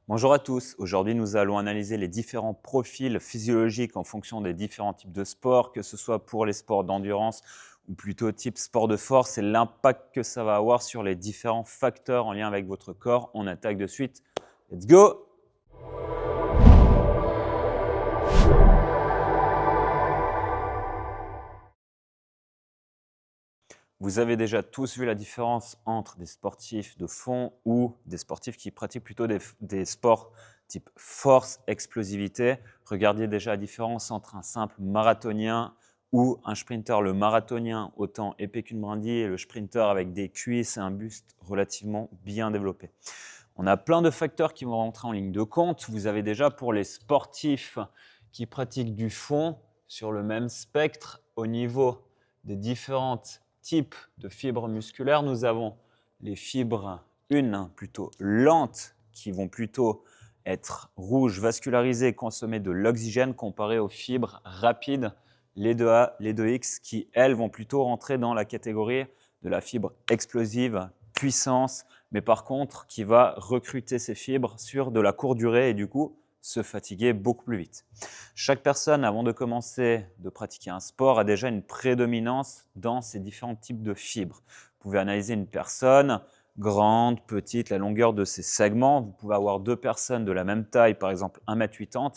Bonjour à tous, aujourd'hui nous allons analyser les différents profils physiologiques en fonction des différents types de sports, que ce soit pour les sports d'endurance ou plutôt type sport de force et l'impact que ça va avoir sur les différents facteurs en lien avec votre corps. On attaque de suite. Let's go! Vous avez déjà tous vu la différence entre des sportifs de fond ou des sportifs qui pratiquent plutôt des sports type force, explosivité. Regardez déjà la différence entre un simple marathonien ou un sprinter. Le marathonien, autant épais qu'une brindille, et le sprinter avec des cuisses et un buste relativement bien développé. On a plein de facteurs qui vont rentrer en ligne de compte. Vous avez déjà pour les sportifs qui pratiquent du fond sur le même spectre au niveau des différents types de fibres musculaires. Nous avons les fibres plutôt lentes qui vont plutôt être rouges, vascularisées, consommer de l'oxygène comparé aux fibres rapides, les 2A, les 2X, qui elles vont plutôt rentrer dans la catégorie de la fibre explosive, puissance, mais par contre qui va recruter ces fibres sur de la courte durée et du coup se fatiguer beaucoup plus vite. Chaque personne, avant de commencer de pratiquer un sport, a déjà une prédominance dans ces différents types de fibres. Vous pouvez analyser une personne, grande, petite, la longueur de ses segments. Vous pouvez avoir deux personnes de la même taille, par exemple 1,80 m.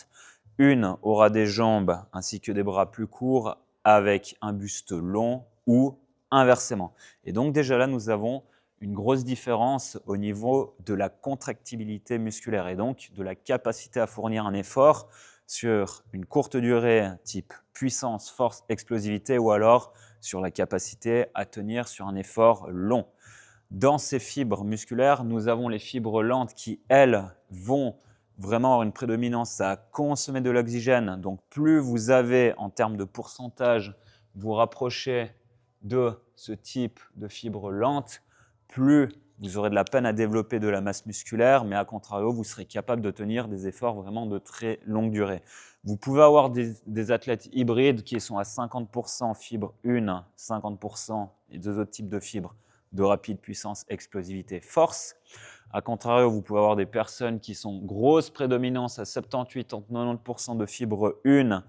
Une aura des jambes ainsi que des bras plus courts avec un buste long ou inversement. Et donc déjà là, nous avons une grosse différence au niveau de la contractibilité musculaire et donc de la capacité à fournir un effort sur une courte durée type puissance, force, explosivité ou alors sur la capacité à tenir sur un effort long. Dans ces fibres musculaires, nous avons les fibres lentes qui, elles, vont vraiment avoir une prédominance à consommer de l'oxygène. Donc plus vous avez en termes de pourcentage, vous rapprochez de ce type de fibres lentes, plus vous aurez de la peine à développer de la masse musculaire, mais à contrario, vous serez capable de tenir des efforts vraiment de très longue durée. Vous pouvez avoir des athlètes hybrides qui sont à 50% fibres 1, 50% et deux autres types de fibres de rapide puissance, explosivité, force. A contrario, vous pouvez avoir des personnes qui sont grosse prédominance à 78-90% de fibre 1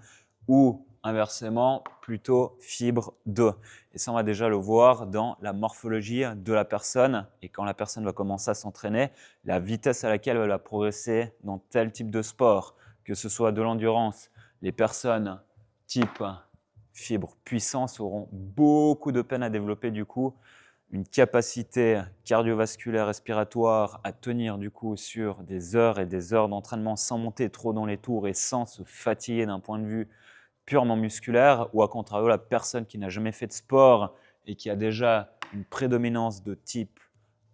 ou inversement plutôt fibre 2. Et ça, on va déjà le voir dans la morphologie de la personne. Et quand la personne va commencer à s'entraîner, la vitesse à laquelle elle va progresser dans tel type de sport, que ce soit de l'endurance, les personnes type fibre puissance auront beaucoup de peine à développer du coup une capacité cardiovasculaire respiratoire à tenir du coup sur des heures et des heures d'entraînement sans monter trop dans les tours et sans se fatiguer d'un point de vue purement musculaire, ou à contrario la personne qui n'a jamais fait de sport et qui a déjà une prédominance de type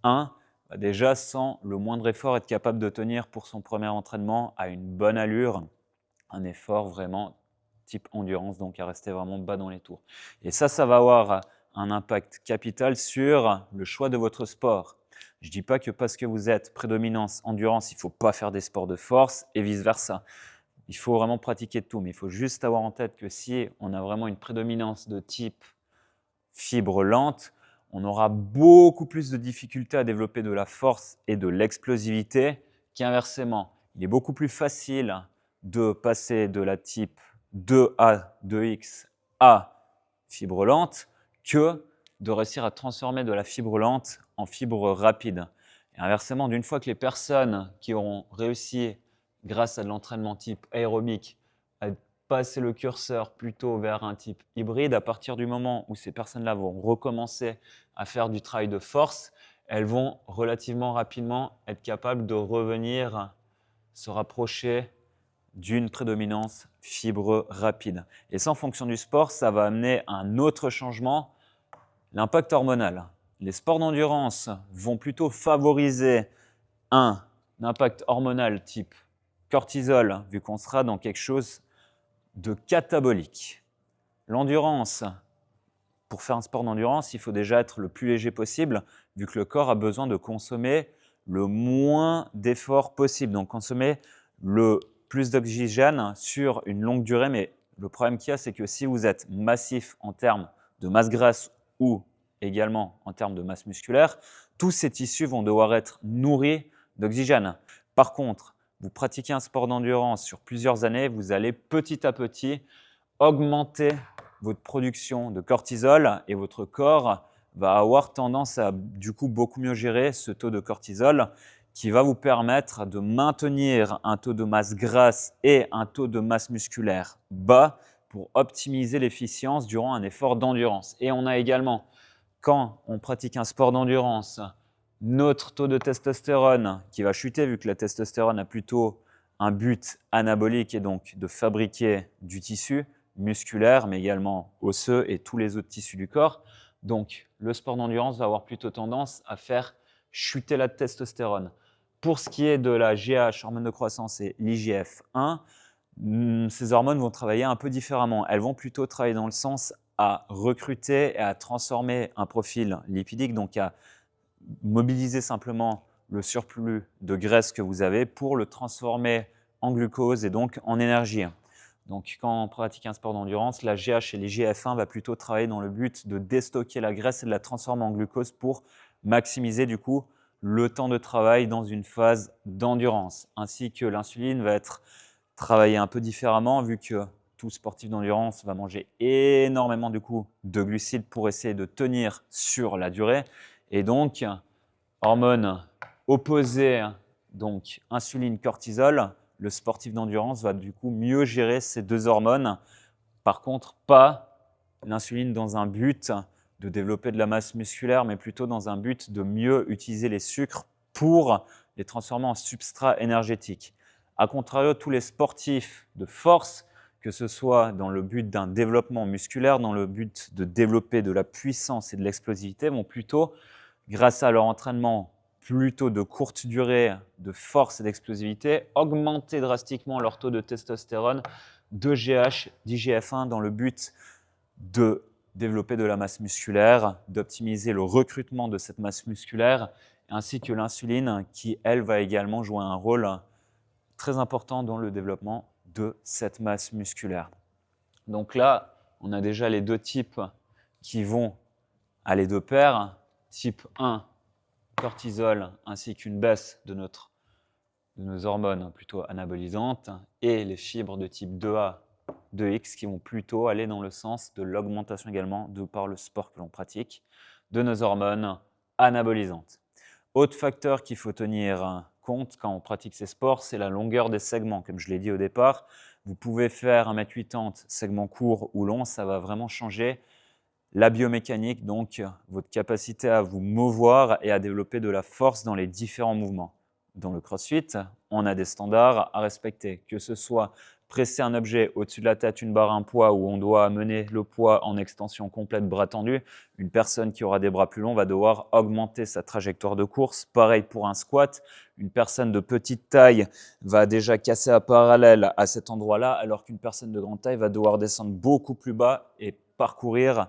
1 va déjà sans le moindre effort être capable de tenir pour son premier entraînement à une bonne allure, un effort vraiment type endurance, donc à rester vraiment bas dans les tours. Et ça va avoir un impact capital sur le choix de votre sport. Je ne dis pas que parce que vous êtes prédominance endurance, il ne faut pas faire des sports de force et vice-versa. Il faut vraiment pratiquer de tout, mais il faut juste avoir en tête que si on a vraiment une prédominance de type fibre lente, on aura beaucoup plus de difficultés à développer de la force et de l'explosivité qu'inversement. Il est beaucoup plus facile de passer de la type 2A, 2X à fibre lente que de réussir à transformer de la fibre lente en fibre rapide. Et inversement, d'une fois que les personnes qui auront réussi, grâce à de l'entraînement type aérobique, à passer le curseur plutôt vers un type hybride, à partir du moment où ces personnes-là vont recommencer à faire du travail de force, elles vont relativement rapidement être capables de revenir se rapprocher d'une prédominance fibre rapide. Et ça, en fonction du sport, ça va amener un autre changement, l'impact hormonal. Les sports d'endurance vont plutôt favoriser un impact hormonal type cortisol, vu qu'on sera dans quelque chose de catabolique. L'endurance, pour faire un sport d'endurance, il faut déjà être le plus léger possible, vu que le corps a besoin de consommer le moins d'efforts possible. Donc consommer le plus d'oxygène sur une longue durée. Mais le problème qu'il y a, c'est que si vous êtes massif en termes de masse grasse ou également en termes de masse musculaire, tous ces tissus vont devoir être nourris d'oxygène. Par contre, vous pratiquez un sport d'endurance sur plusieurs années, vous allez petit à petit augmenter votre production de cortisol et votre corps va avoir tendance à du coup beaucoup mieux gérer ce taux de cortisol qui va vous permettre de maintenir un taux de masse grasse et un taux de masse musculaire bas pour optimiser l'efficience durant un effort d'endurance. Et on a également, quand on pratique un sport d'endurance, notre taux de testostérone qui va chuter vu que la testostérone a plutôt un but anabolique et donc de fabriquer du tissu musculaire, mais également osseux et tous les autres tissus du corps. Donc, le sport d'endurance va avoir plutôt tendance à faire chuter la testostérone. Pour ce qui est de la GH, hormone de croissance, et l'IGF-1, ces hormones vont travailler un peu différemment. Elles vont plutôt travailler dans le sens à recruter et à transformer un profil lipidique, donc à mobiliser simplement le surplus de graisse que vous avez pour le transformer en glucose et donc en énergie. Donc, quand on pratique un sport d'endurance, la GH et les GF1 va plutôt travailler dans le but de déstocker la graisse et de la transformer en glucose pour maximiser du coup le temps de travail dans une phase d'endurance. Ainsi que l'insuline va être travaillée un peu différemment vu que tout sportif d'endurance va manger énormément du coup de glucides pour essayer de tenir sur la durée. Et donc, hormones opposées, donc insuline, cortisol, le sportif d'endurance va du coup mieux gérer ces deux hormones. Par contre, pas l'insuline dans un but de développer de la masse musculaire, mais plutôt dans un but de mieux utiliser les sucres pour les transformer en substrat énergétique. A contrario, tous les sportifs de force, que ce soit dans le but d'un développement musculaire, dans le but de développer de la puissance et de l'explosivité, vont plutôt, grâce à leur entraînement plutôt de courte durée, de force et d'explosivité, augmenter drastiquement leur taux de testostérone, de GH, d'IGF-1 dans le but de développer de la masse musculaire, d'optimiser le recrutement de cette masse musculaire, ainsi que l'insuline qui, elle, va également jouer un rôle très important dans le développement de cette masse musculaire. Donc là, on a déjà les deux types qui vont aller de pair. Type 1, cortisol, ainsi qu'une baisse de nos hormones plutôt anabolisantes, et les fibres de type 2A, 2X qui vont plutôt aller dans le sens de l'augmentation également, de par le sport que l'on pratique, de nos hormones anabolisantes. Autre facteur qu'il faut tenir compte quand on pratique ces sports, c'est la longueur des segments. Comme je l'ai dit au départ, vous pouvez faire 1m80 segment court ou long, ça va vraiment changer la biomécanique, donc votre capacité à vous mouvoir et à développer de la force dans les différents mouvements. Dans le CrossFit, on a des standards à respecter, que ce soit presser un objet au-dessus de la tête, une barre, un poids, où on doit mener le poids en extension complète, bras tendus. Une personne qui aura des bras plus longs va devoir augmenter sa trajectoire de course. Pareil pour un squat. Une personne de petite taille va déjà casser à parallèle à cet endroit-là, alors qu'une personne de grande taille va devoir descendre beaucoup plus bas et parcourir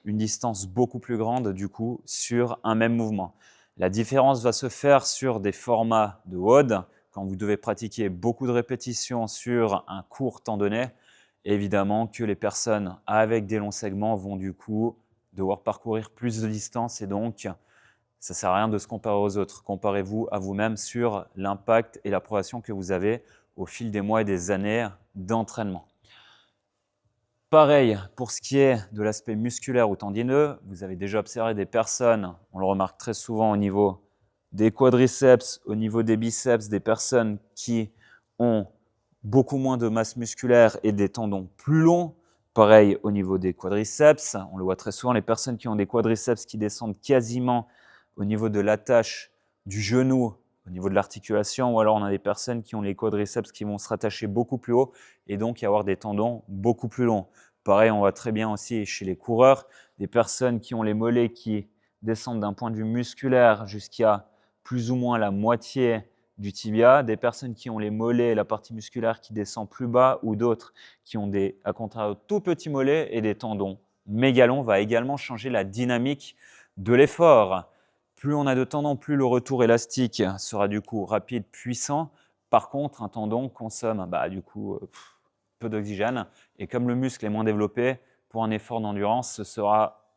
une distance beaucoup plus grande du coup sur un même mouvement. La différence va se faire sur des formats de WOD, quand vous devez pratiquer beaucoup de répétitions sur un court temps donné. Évidemment que les personnes avec des longs segments vont du coup devoir parcourir plus de distance et donc ça ne sert à rien de se comparer aux autres. Comparez-vous à vous-même sur l'impact et la progression que vous avez au fil des mois et des années d'entraînement. Pareil, pour ce qui est de l'aspect musculaire ou tendineux, vous avez déjà observé des personnes, on le remarque très souvent au niveau des quadriceps, au niveau des biceps, des personnes qui ont beaucoup moins de masse musculaire et des tendons plus longs. Pareil au niveau des quadriceps, on le voit très souvent, les personnes qui ont des quadriceps qui descendent quasiment au niveau de l'attache du genou, au niveau de l'articulation, ou alors on a des personnes qui ont les quadriceps qui vont se rattacher beaucoup plus haut et donc y avoir des tendons beaucoup plus longs. Pareil, on voit très bien aussi chez les coureurs, des personnes qui ont les mollets qui descendent d'un point de vue musculaire jusqu'à plus ou moins la moitié du tibia, des personnes qui ont les mollets et la partie musculaire qui descend plus bas ou d'autres qui ont des, à contrario, tout petits mollets et des tendons mégalons va également changer la dynamique de l'effort. Plus on a de tendons, plus le retour élastique sera du coup rapide, puissant. Par contre, un tendon consomme peu d'oxygène et comme le muscle est moins développé, pour un effort d'endurance, ce sera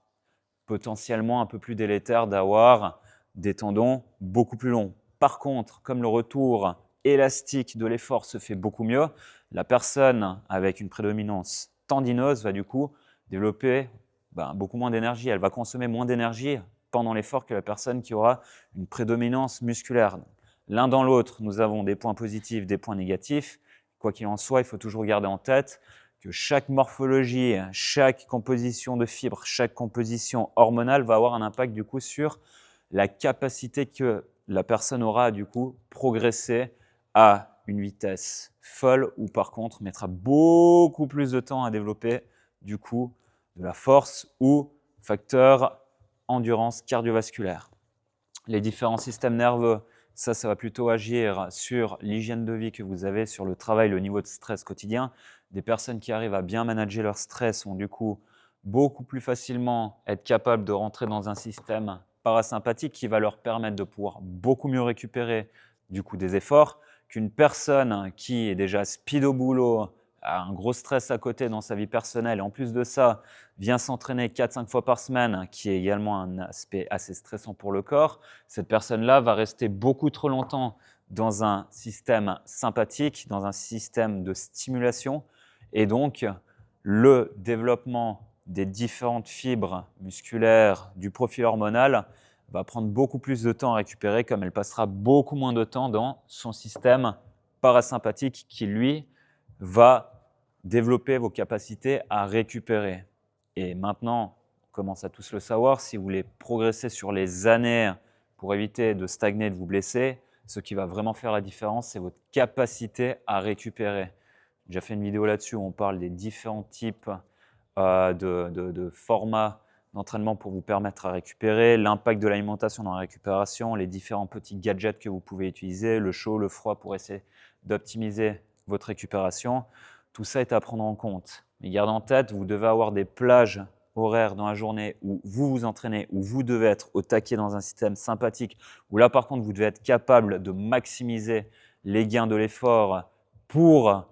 potentiellement un peu plus délétère d'avoir des tendons beaucoup plus longs. Par contre, comme le retour élastique de l'effort se fait beaucoup mieux. La personne avec une prédominance tendineuse va du coup développer beaucoup moins d'énergie. Elle va consommer moins d'énergie pendant l'effort que la personne qui aura une prédominance musculaire. L'un dans l'autre, nous avons des points positifs, des points négatifs. Quoi qu'il en soit, il faut toujours garder en tête que chaque morphologie, chaque composition de fibres, chaque composition hormonale va avoir un impact du coup sur la capacité que la personne aura du coup progresser à une vitesse folle ou par contre mettra beaucoup plus de temps à développer du coup de la force ou facteur endurance cardiovasculaire. Les différents systèmes nerveux, ça va plutôt agir sur l'hygiène de vie que vous avez, sur le travail, le niveau de stress quotidien. Des personnes qui arrivent à bien manager leur stress vont du coup beaucoup plus facilement être capables de rentrer dans un système parasympathique qui va leur permettre de pouvoir beaucoup mieux récupérer du coup des efforts qu'une personne qui est déjà speed au boulot, a un gros stress à côté dans sa vie personnelle et en plus de ça vient s'entraîner 4-5 fois par semaine, qui est également un aspect assez stressant pour le corps. Cette personne-là va rester beaucoup trop longtemps dans un système sympathique, dans un système de stimulation et donc le développement des différentes fibres musculaires du profil hormonal va prendre beaucoup plus de temps à récupérer comme elle passera beaucoup moins de temps dans son système parasympathique qui, lui, va développer vos capacités à récupérer. Et maintenant, on commence à tous le savoir, si vous voulez progresser sur les années pour éviter de stagner, de vous blesser, ce qui va vraiment faire la différence, c'est votre capacité à récupérer. J'ai déjà fait une vidéo là-dessus où on parle des différents types de formats d'entraînement pour vous permettre à récupérer, l'impact de l'alimentation dans la récupération, les différents petits gadgets que vous pouvez utiliser, le chaud, le froid pour essayer d'optimiser votre récupération. Tout ça est à prendre en compte. Mais gardez en tête, vous devez avoir des plages horaires dans la journée où vous vous entraînez, où vous devez être au taquet dans un système sympathique, où là par contre vous devez être capable de maximiser les gains de l'effort pour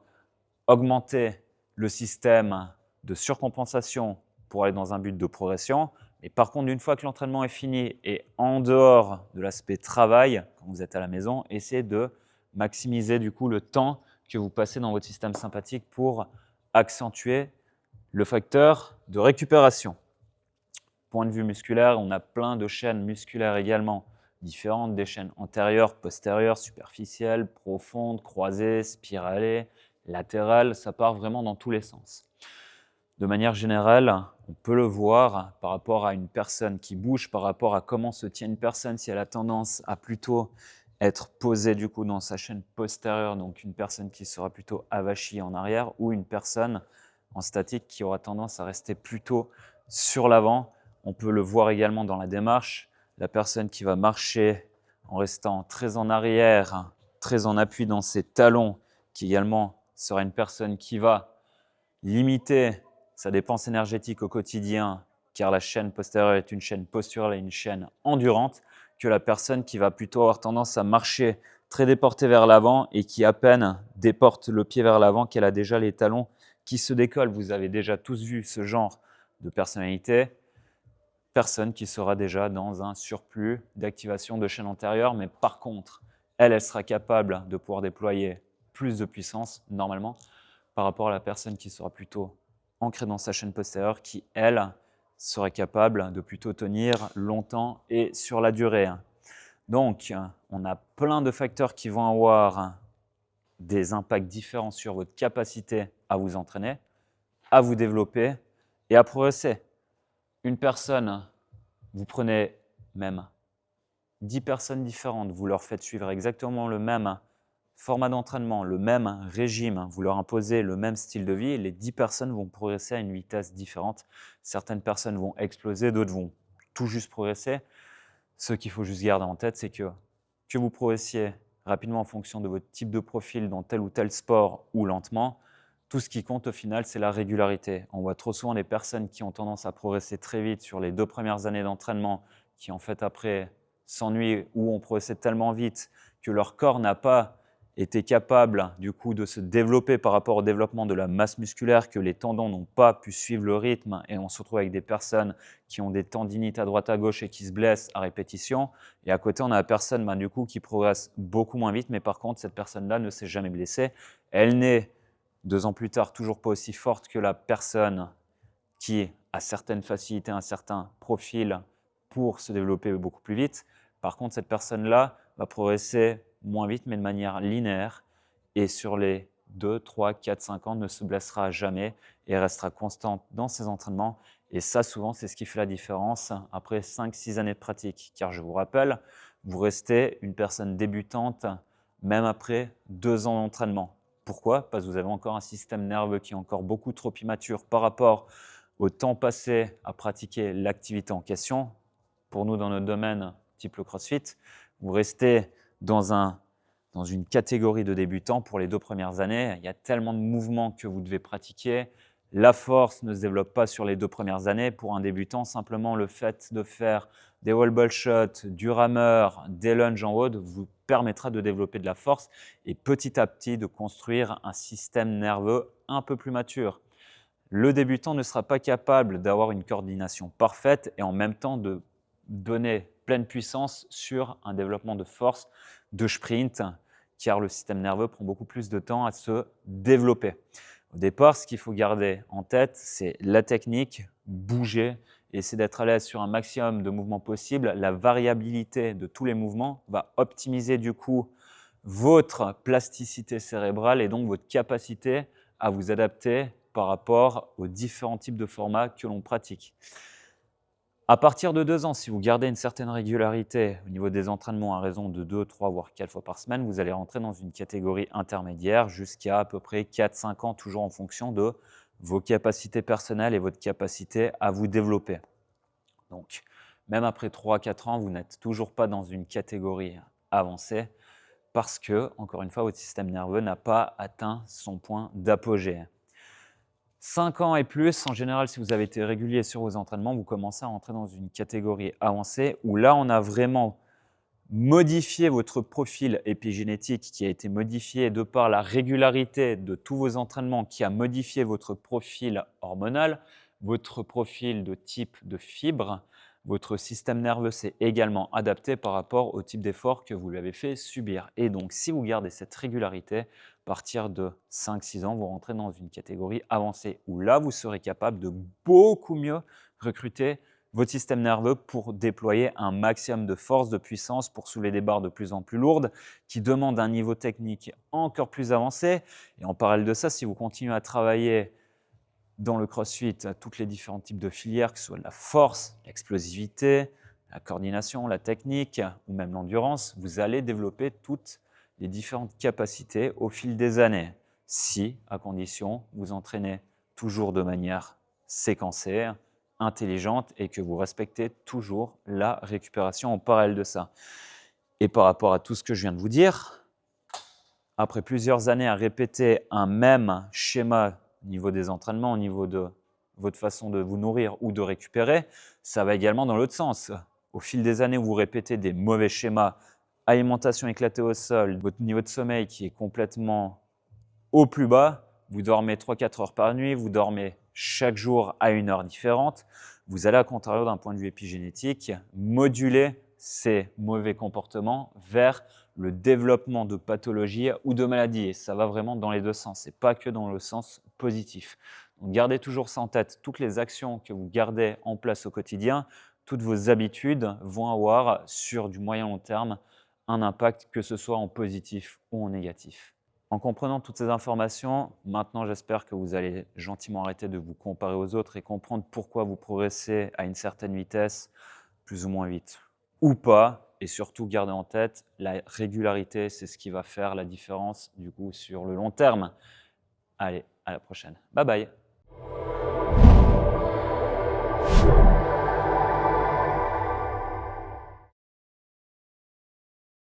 augmenter le système de surcompensation pour aller dans un but de progression. Et par contre, une fois que l'entraînement est fini et en dehors de l'aspect travail, quand vous êtes à la maison, essayez de maximiser du coup le temps que vous passez dans votre système sympathique pour accentuer le facteur de récupération. Point de vue musculaire, on a plein de chaînes musculaires également différentes, des chaînes antérieures, postérieures, superficielles, profondes, croisées, spiralées, latérales, ça part vraiment dans tous les sens. De manière générale, on peut le voir par rapport à une personne qui bouge, par rapport à comment se tient une personne, si elle a tendance à plutôt être posée du coup dans sa chaîne postérieure, donc une personne qui sera plutôt avachie en arrière, ou une personne en statique qui aura tendance à rester plutôt sur l'avant. On peut le voir également dans la démarche, la personne qui va marcher en restant très en arrière, très en appui dans ses talons, qui également sera une personne qui va limiter sa dépense énergétique au quotidien, car la chaîne postérieure est une chaîne posturale et une chaîne endurante, que la personne qui va plutôt avoir tendance à marcher très déportée vers l'avant et qui à peine déporte le pied vers l'avant qu'elle a déjà les talons qui se décollent. Vous avez déjà tous vu ce genre de personnalité. Personne qui sera déjà dans un surplus d'activation de chaîne antérieure, mais par contre, elle sera capable de pouvoir déployer plus de puissance, normalement, par rapport à la personne qui sera plutôt ancrée dans sa chaîne postérieure, qui, elle, serait capable de plutôt tenir longtemps et sur la durée. Donc, on a plein de facteurs qui vont avoir des impacts différents sur votre capacité à vous entraîner, à vous développer et à progresser. Une personne, vous prenez même 10 personnes différentes, vous leur faites suivre exactement le même format d'entraînement, le même régime, vous leur imposez le même style de vie, les 10 personnes vont progresser à une vitesse différente. Certaines personnes vont exploser, d'autres vont tout juste progresser. Ce qu'il faut juste garder en tête, c'est que vous progressiez rapidement en fonction de votre type de profil dans tel ou tel sport ou lentement, tout ce qui compte au final, c'est la régularité. On voit trop souvent des personnes qui ont tendance à progresser très vite sur les 2 premières années d'entraînement, qui en fait après s'ennuient ou ont progressé tellement vite que leur corps n'a pas était capable du coup de se développer par rapport au développement de la masse musculaire, que les tendons n'ont pas pu suivre le rythme et on se retrouve avec des personnes qui ont des tendinites à droite à gauche et qui se blessent à répétition. Et à côté, on a la personne du coup qui progresse beaucoup moins vite, mais par contre, cette personne-là ne s'est jamais blessée. Elle n'est 2 ans plus tard toujours pas aussi forte que la personne qui a certaines facilités, un certain profil pour se développer beaucoup plus vite. Par contre, cette personne-là va progresser moins vite, mais de manière linéaire. Et sur les 2, 3, 4, 5 ans, ne se blessera jamais et restera constante dans ses entraînements. Et ça, souvent, c'est ce qui fait la différence après 5-6 années de pratique. Car je vous rappelle, vous restez une personne débutante même après 2 ans d'entraînement. Pourquoi? Parce que vous avez encore un système nerveux qui est encore beaucoup trop immature par rapport au temps passé à pratiquer l'activité en question. Pour nous, dans notre domaine, type le CrossFit, vous restez dans une catégorie de débutants pour les 2 premières années. Il y a tellement de mouvements que vous devez pratiquer. La force ne se développe pas sur les 2 premières années. Pour un débutant, simplement le fait de faire des wall ball shots, du rameur, des lunges en haut vous permettra de développer de la force et petit à petit de construire un système nerveux un peu plus mature. Le débutant ne sera pas capable d'avoir une coordination parfaite et en même temps de donner pleine puissance sur un développement de force, de sprint, car le système nerveux prend beaucoup plus de temps à se développer. Au départ, ce qu'il faut garder en tête, c'est la technique, bouger, essayer d'être à l'aise sur un maximum de mouvements possibles. La variabilité de tous les mouvements va optimiser du coup votre plasticité cérébrale et donc votre capacité à vous adapter par rapport aux différents types de formats que l'on pratique. À partir de 2 ans, si vous gardez une certaine régularité au niveau des entraînements à raison de 2, 3, voire 4 fois par semaine, vous allez rentrer dans une catégorie intermédiaire jusqu'à à peu près 4-5 ans, toujours en fonction de vos capacités personnelles et votre capacité à vous développer. Donc, même après 3-4 ans, vous n'êtes toujours pas dans une catégorie avancée parce que, encore une fois, votre système nerveux n'a pas atteint son point d'apogée. 5 ans et plus, en général, si vous avez été régulier sur vos entraînements, vous commencez à entrer dans une catégorie avancée où là, on a vraiment modifié votre profil épigénétique qui a été modifié de par la régularité de tous vos entraînements, qui a modifié votre profil hormonal, votre profil de type de fibre. Votre système nerveux s'est également adapté par rapport au type d'effort que vous lui avez fait subir. Et donc, si vous gardez cette régularité, à partir de 5-6 ans, vous rentrez dans une catégorie avancée où là, vous serez capable de beaucoup mieux recruter votre système nerveux pour déployer un maximum de force, de puissance, pour soulever des barres de plus en plus lourdes qui demandent un niveau technique encore plus avancé. Et en parallèle de ça, si vous continuez à travailler dans le CrossFit, tous les différents types de filières, que ce soit la force, l'explosivité, la coordination, la technique ou même l'endurance, vous allez développer toutes les différentes capacités au fil des années, si, à condition, vous entraînez toujours de manière séquencée, intelligente et que vous respectez toujours la récupération en parallèle de ça. Et par rapport à tout ce que je viens de vous dire, après plusieurs années à répéter un même schéma au niveau des entraînements, au niveau de votre façon de vous nourrir ou de récupérer, ça va également dans l'autre sens. Au fil des années où vous répétez des mauvais schémas, alimentation éclatée au sol, votre niveau de sommeil qui est complètement au plus bas, vous dormez 3-4 heures par nuit, vous dormez chaque jour à une heure différente, vous allez à contrario d'un point de vue épigénétique moduler ces mauvais comportements vers le développement de pathologies ou de maladies. Et ça va vraiment dans les deux sens, et pas que dans le sens positif. Donc gardez toujours ça en tête. Toutes les actions que vous gardez en place au quotidien, toutes vos habitudes vont avoir sur du moyen long terme un impact, que ce soit en positif ou en négatif. En comprenant toutes ces informations, maintenant j'espère que vous allez gentiment arrêter de vous comparer aux autres et comprendre pourquoi vous progressez à une certaine vitesse, plus ou moins vite, ou pas. Et surtout, gardez en tête, la régularité, c'est ce qui va faire la différence du coup sur le long terme. Allez, à la prochaine. Bye bye.